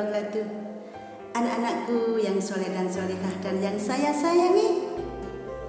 wabarakatuh. Anak-anakku yang soleh dan solehah dan yang saya sayangi,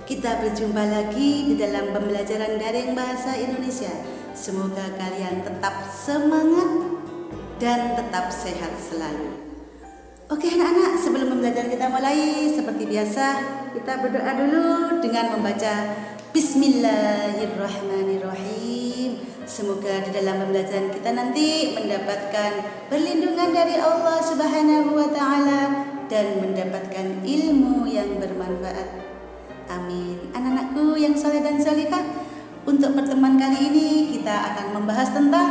kita berjumpa lagi di dalam pembelajaran daring bahasa Indonesia. Semoga kalian tetap semangat dan tetap sehat selalu. Oke anak-anak, sebelum pembelajaran kita mulai, seperti biasa kita berdoa dulu dengan membaca Bismillahirrahmanirrahim. Semoga di dalam pembelajaran kita nanti mendapatkan perlindungan dari Allah Subhanahu wa Ta'ala dan mendapatkan ilmu yang bermanfaat. Amin. Anak-anakku yang soleh dan solehah, untuk pertemuan kali ini kita akan membahas tentang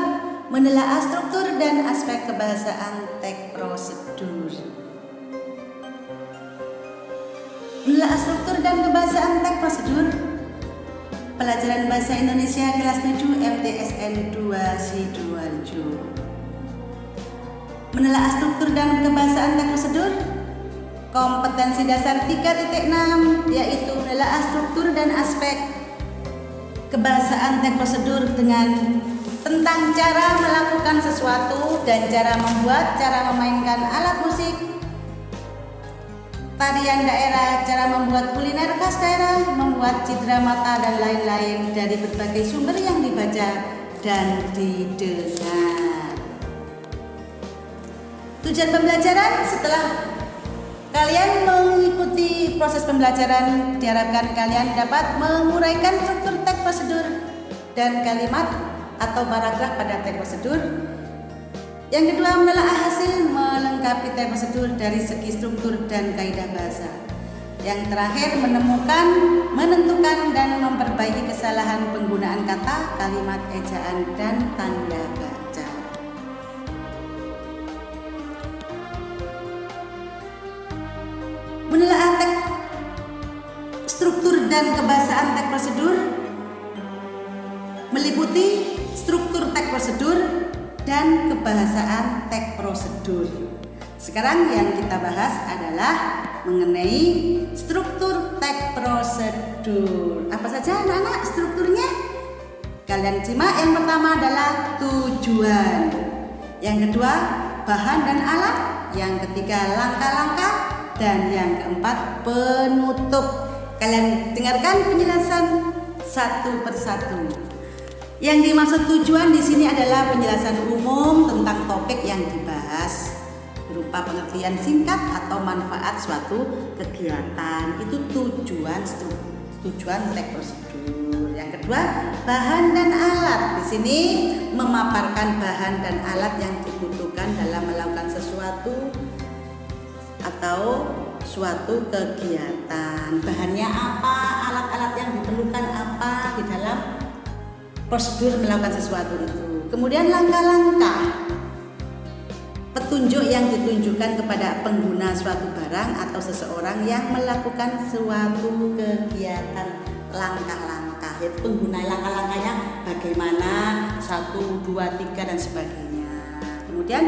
menelaah struktur dan aspek kebahasaan teks prosedur. Menelaah struktur dan kebahasaan teks prosedur, pelajaran bahasa Indonesia kelas 7 MTSN 2 Sidoarjo. Menelaah struktur dan kebahasaan teks prosedur, kompetensi dasar 3.6, yaitu menelaah struktur dan aspek kebahasaan teks prosedur tentang cara melakukan sesuatu dan cara membuat, cara memainkan alat musik, tarian daerah, cara membuat kuliner khas daerah, membuat cindera mata dan lain-lain dari berbagai sumber yang dibaca dan didengar. Tujuan pembelajaran: setelah kalian mengikuti proses pembelajaran, diharapkan kalian dapat menguraikan struktur teks prosedur dan kalimat atau paragraf pada teks prosedur. Yang kedua, menelaah hasil melengkapi teks prosedur dari segi struktur dan kaidah bahasa. Yang terakhir, menentukan dan memperbaiki kesalahan penggunaan kata, kalimat, ejaan, dan tanda baca. Menelaah teks struktur dan kebahasaan teks prosedur meliputi struktur teks prosedur dan kebahasaan teks prosedur. Sekarang yang kita bahas adalah mengenai struktur teks prosedur. Apa saja anak-anak strukturnya? Kalian simak. Yang pertama adalah tujuan. Yang kedua, bahan dan alat. Yang ketiga, langkah-langkah. Dan yang keempat, penutup. Kalian dengarkan penjelasan satu persatu. Yang dimaksud tujuan di sini adalah penjelasan umum tentang topik yang dibahas, berupa pengertian singkat atau manfaat suatu kegiatan. Itu tujuan teks prosedur. Yang kedua, bahan dan alat. Di sini memaparkan bahan dan alat yang dibutuhkan dalam melakukan sesuatu atau suatu kegiatan. Bahannya apa, alat-alat yang diperlukan apa di dalam prosedur melakukan sesuatu itu. Kemudian langkah-langkah, petunjuk yang ditunjukkan kepada pengguna suatu barang atau seseorang yang melakukan suatu kegiatan. Langkah-langkah, yaitu pengguna langkah-langkahnya bagaimana, 1, 2, 3 dan sebagainya. Kemudian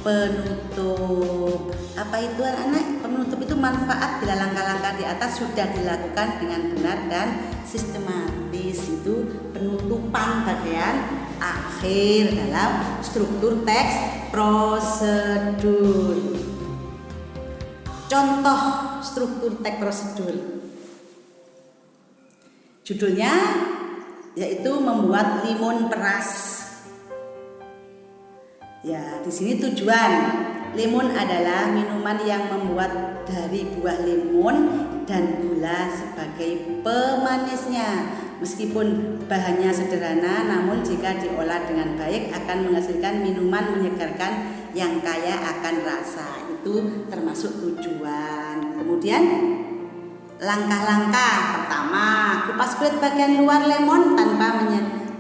penutup. Apa itu anak-anak? Penutup itu manfaat bila langkah-langkah di atas sudah dilakukan dengan benar dan sistematis. Itu penutupan bagian akhir dalam struktur teks prosedur. Contoh struktur teks prosedur. Judulnya yaitu membuat limun peras. Ya, di sini tujuan. Limun adalah minuman yang membuat dari buah limun dan gula sebagai pemanisnya. Meskipun bahannya sederhana, namun jika diolah dengan baik akan menghasilkan minuman menyegarkan yang kaya akan rasa. Itu termasuk tujuan. Kemudian langkah-langkah. Pertama, kupas kulit bagian luar lemon tanpa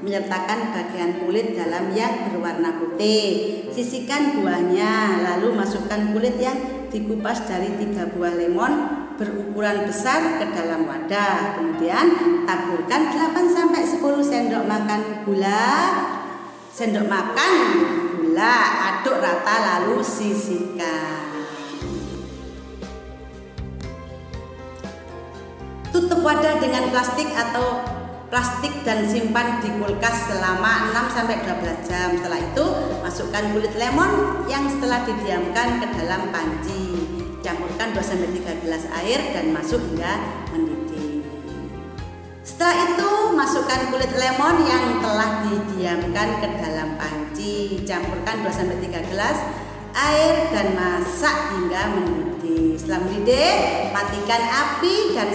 menyertakan bagian kulit dalam yang berwarna putih. Sisihkan buahnya, lalu masukkan kulit yang dikupas dari 3 buah lemon berukuran besar ke dalam wadah. Kemudian taburkan 8-10 sendok makan gula. Aduk rata lalu sisihkan. Tutup wadah dengan plastik atau plastik dan simpan di kulkas selama 6-12 jam. Setelah itu masukkan kulit lemon yang setelah didiamkan ke dalam panci. Campurkan 2-3 gelas air dan masuk hingga mendidih. Setelah itu masukkan kulit lemon yang telah didiamkan ke dalam panci. Campurkan 2-3 gelas air dan masak hingga mendidih. Setelah mendidih, matikan api dan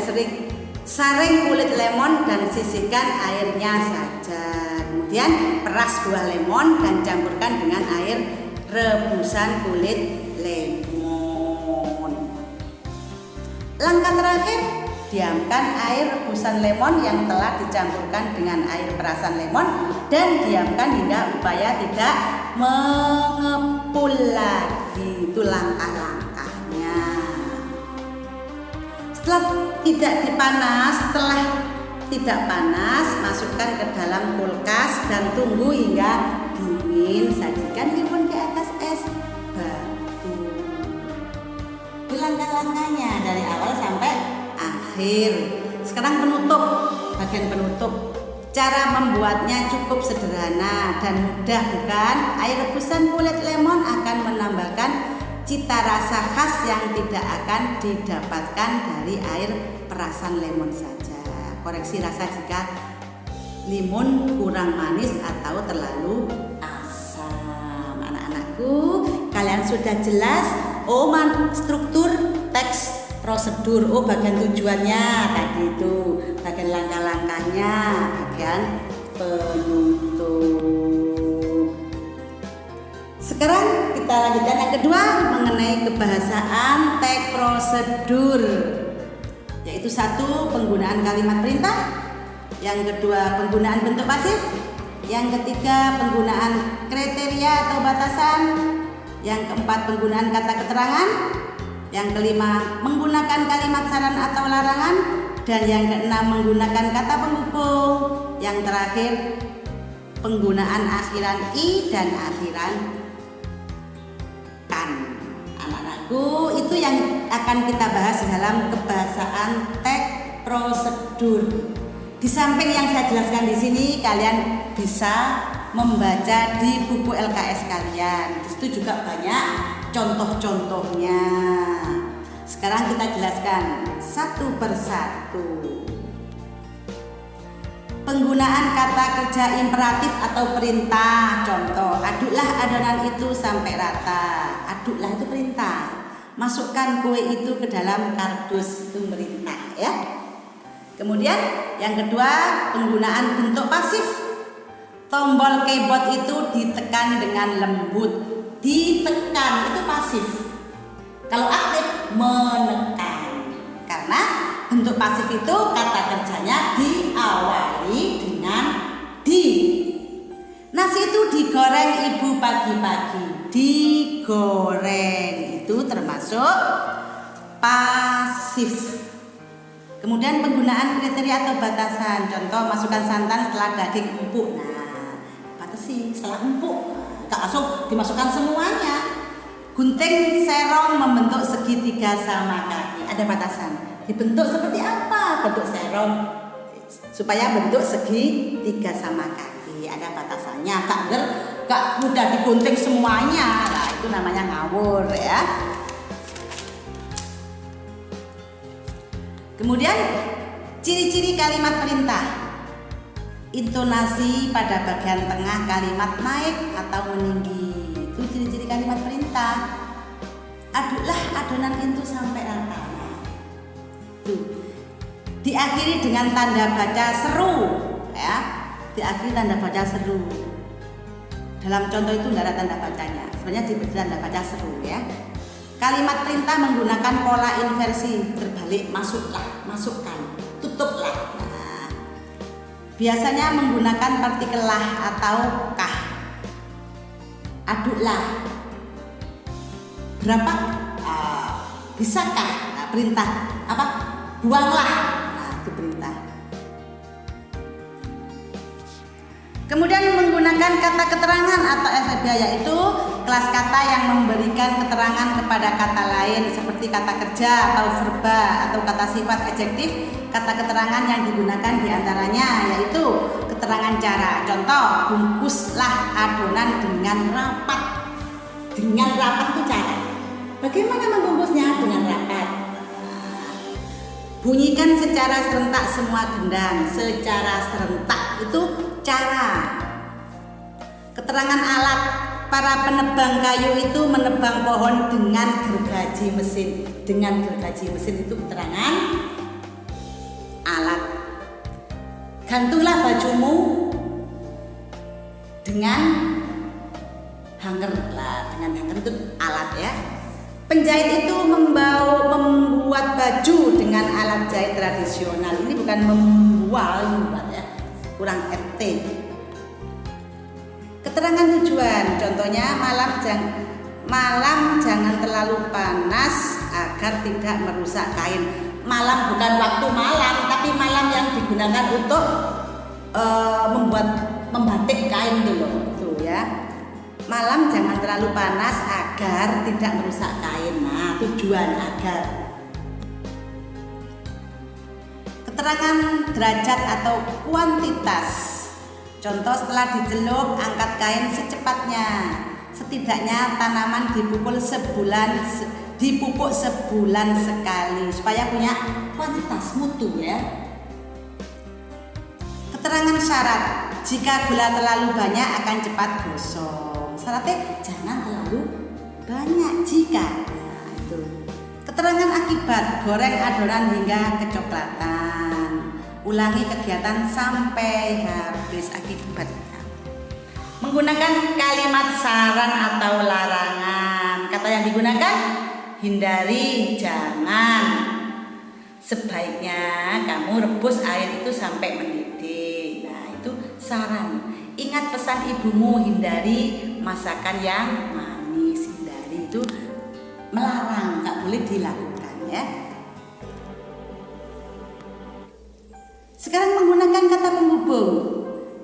saring kulit lemon dan sisihkan airnya saja. Kemudian peras buah lemon dan campurkan dengan air rebusan kulit lemon. Langkah terakhir, diamkan air rebusan lemon yang telah dicampurkan dengan air perasan lemon dan diamkan hingga upaya tidak mengepul lagi. Itu langkah-langkahnya. Setelah tidak panas, masukkan ke dalam kulkas dan tunggu hingga dingin. Sajikan timun di atas es batu. Itu langkah-langkahnya dari awal sampai akhir. Sekarang bagian penutup. Cara membuatnya cukup sederhana dan mudah, bukan? Air rebusan kulit lemon akan menambahkan cita rasa khas yang tidak akan didapatkan dari air perasan lemon saja. Koreksi rasa jika limun kurang manis atau terlalu asam. Anak-anakku, kalian sudah jelas struktur teks prosedur, bagian tujuannya tadi itu, bagian langkah-langkahnya, bagian penutup. Sekarang kita lanjutkan yang kedua mengenai kebahasaan teks prosedur, yaitu 1. Penggunaan kalimat perintah, yang kedua penggunaan bentuk pasif, yang ketiga penggunaan kriteria atau batasan, yang keempat penggunaan kata keterangan, yang kelima menggunakan kalimat saran atau larangan, dan yang keenam menggunakan kata penghubung, yang terakhir penggunaan akhiran i dan akhiran kan. Anak-anakku, itu yang akan kita bahas dalam kebahasaan teks prosedur. Di samping yang saya jelaskan di sini, kalian bisa membaca di buku LKS kalian. Di situ juga banyak contoh-contohnya. Sekarang kita jelaskan satu persatu. Penggunaan kata kerja imperatif atau perintah. Contoh, aduklah adonan itu sampai rata. Aduklah itu perintah. Masukkan kue itu ke dalam kardus, itu perintah, ya. Kemudian yang kedua, penggunaan bentuk pasif. Tombol keyboard itu ditekan dengan lembut. Ditekan itu pasif. Kalau aktif, menekan. Karena bentuk pasif itu kata kerjanya diawali dengan di. Nasi itu digoreng ibu pagi-pagi. Digoreng itu termasuk pasif. Kemudian penggunaan kriteria atau batasan. Contoh, masukkan santan setelah daging empuk. Nah, batasi setelah empuk. Tak langsung dimasukkan semuanya. Gunting serong membentuk segitiga sama kaki. Ada batasan. Dibentuk seperti apa bentuk serong supaya bentuk segitiga sama kaki? Ada batasannya. Gak mudah digunting semuanya. Nah, itu namanya ngawur, ya. Kemudian ciri-ciri kalimat perintah. Intonasi pada bagian tengah kalimat naik atau meninggi. Itu ciri-ciri kalimat perintah. Aduklah adonan itu sampai rata. Tuh. Diakhiri dengan tanda baca seru, ya. Diakhiri tanda baca seru. Dalam contoh itu enggak ada tanda bacanya. Sebenarnya diberi tanda baca seru, ya. Kalimat perintah menggunakan pola inversi, terbalik, masuklah, masukkan, tutuplah. Nah, biasanya menggunakan partikel lah atau kah. Aduklah. Berapa? Bisakah? Nah, perintah apa? Buanglah. Nah, itu perintah. Kemudian menggunakan kata keterangan atau adverbial, yaitu kelas kata yang memberikan keterangan kepada kata lain seperti kata kerja atau verba atau kata sifat adjektif. Kata keterangan yang digunakan diantaranya yaitu keterangan cara. Contoh, bungkuslah adonan dengan rapat. Dengan rapat itu cara. Bagaimana membungkusnya dengan rapat? Bunyikan secara serentak semua gendang. Secara serentak itu cara. Keterangan alat. Para penebang kayu itu menebang pohon dengan gergaji mesin. Dengan gergaji mesin itu keterangan alat. Gantunglah bajumu dengan hanger. Lah, dengan hanger itu alat ya. Penjahit itu membuat baju dengan alat jahit tradisional. Ini bukan membuat ya, kurang RT. Keterangan tujuan, contohnya malam jangan terlalu panas agar tidak merusak kain. Malam bukan waktu malam, tapi malam yang digunakan untuk membatik kain dulu, tuh ya. Malam jangan terlalu panas agar tidak merusak kain. Nah, tujuan agar. Keterangan derajat atau kuantitas. Contoh, setelah dicelup, angkat kain secepatnya. Setidaknya tanaman dipupuk sebulan sekali supaya punya kuantitas mutu ya. Keterangan syarat. Jika gula terlalu banyak akan cepat gosong. Syaratnya jangan terlalu banyak jika. Nah, itu. Keterangan akibat. Goreng adonan hingga kecoklatan. Ulangi kegiatan sampai habis akibatnya. Menggunakan kalimat saran atau larangan. Kata yang digunakan, hindari, jangan. Sebaiknya kamu rebus air itu sampai mendidih. Nah, itu saran. Ingat pesan ibumu, hindari masakan yang manis. Hindari itu melarang, nggak boleh dilakukan ya. Sekarang menggunakan kata penghubung.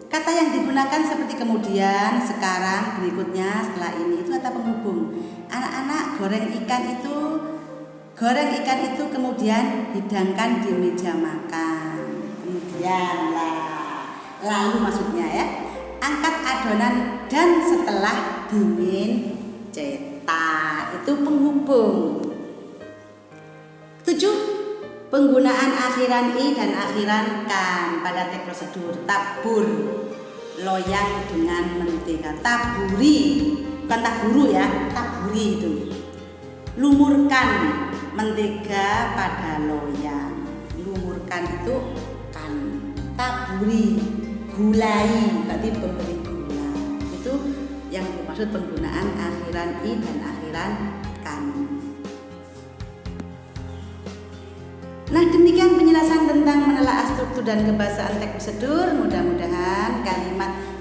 Kata yang digunakan seperti kemudian, sekarang, berikutnya, setelah ini, itu kata penghubung. Anak-anak goreng ikan itu kemudian hidangkan di meja makan. Kemudian lalu maksudnya ya. Angkat adonan dan setelah dingin cetak. Itu penghubung. 7. Penggunaan akhiran i dan akhiran kan pada teks prosedur. Tabur, loyang dengan mentega. Taburi, bukan taburu ya, taburi itu. Lumurkan mentega pada loyang. Lumurkan itu kan. Taburi, gulai, berarti pemberi gula. Itu yang dimaksud penggunaan akhiran i dan akhiran kan. Nah, demikian penjelasan tentang menelaah struktur dan kebahasaan teks prosedur. Mudah-mudahan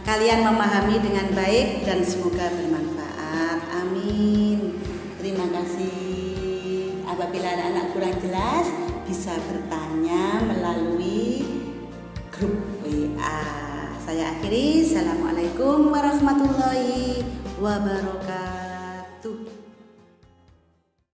kalian memahami dengan baik dan semoga bermanfaat. Amin. Terima kasih. Apabila anak-anak kurang jelas, bisa bertanya melalui grup WA. Saya akhiri. Assalamualaikum warahmatullahi wabarakatuh.